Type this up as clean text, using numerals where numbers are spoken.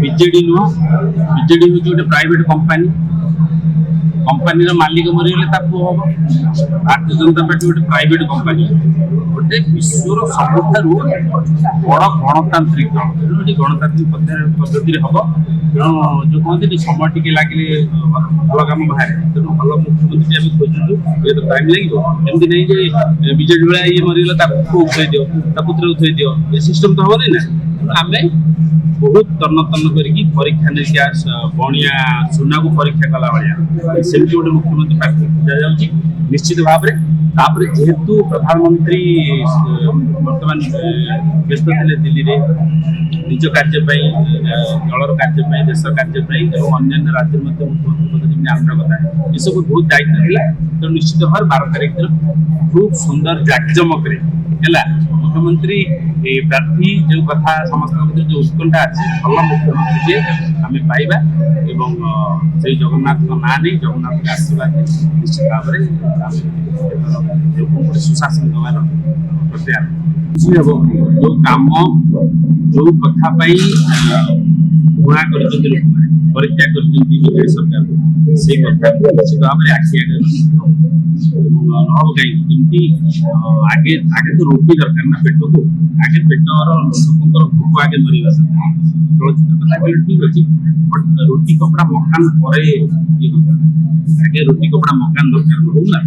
BJD नुह BJD हूँ गोटे प्राइवेट कंपनी कंपनी मालिक मरीगले पुओ हम भारतीय जनता पार्टी गोटे प्राइवेट कंपनी गोटे विश्वर सबुठ बड़ गणतांत्रिक गणतांत्रिक पद्धति हम तेणु जो कहते समय टी लगे भल कम बाहर तेणु भल मुख्यमंत्री आम खोजुचु ये तो टाइम लगे एमती नहीं जे बीजेडी भाया ये मरीगला उठे दियो पुत्र उठे दियो ये सिस्टम तो हम ना आम बहुत तन्न तन्न करके परीक्षा निरीक्षा बणिया सुना को परीक्षा कला भाया सेमती गोटे मुख्यमंत्री प्रार्थी खोजा जाऊँगी निश्चित भाव में जेहेतु प्रधानमंत्री बर्तमान व्यस्त थे दिल्ली में निज कार्यपाई दलर कार्यपाई देश कार्यपाई और अन्य राज्य मुख्यमंत्री पद जमी आंध्र कथा ये सब बहुत दायित्व है तो निश्चित भाव 12 तारीख दिन खूब सुंदर जाकजमक मुख्यमंत्री प्रार्थी जो कथा समस्त जो उत्कंठा अच्छी भल मुख्यमंत्री जे आम पाइबा एवं से जगन्नाथ ना नहीं जगन्नाथ आशीर्वाद निश्चित भाव में सुशासन देवार प्रत्याह जो काम जो कथा घृणा कर परीक्षा कर सरकार से कथा निश्चित भाव में आखि नहब कहीं आगे आगे तो रोटी दरकार ना पेट को आगे पेट लोक भोक आगे मरवा चलचित्र कथा कहले ठीक अच्छे बट रोटी कपड़ा मकान पर आगे रोटी कपड़ा मकान दरकार ना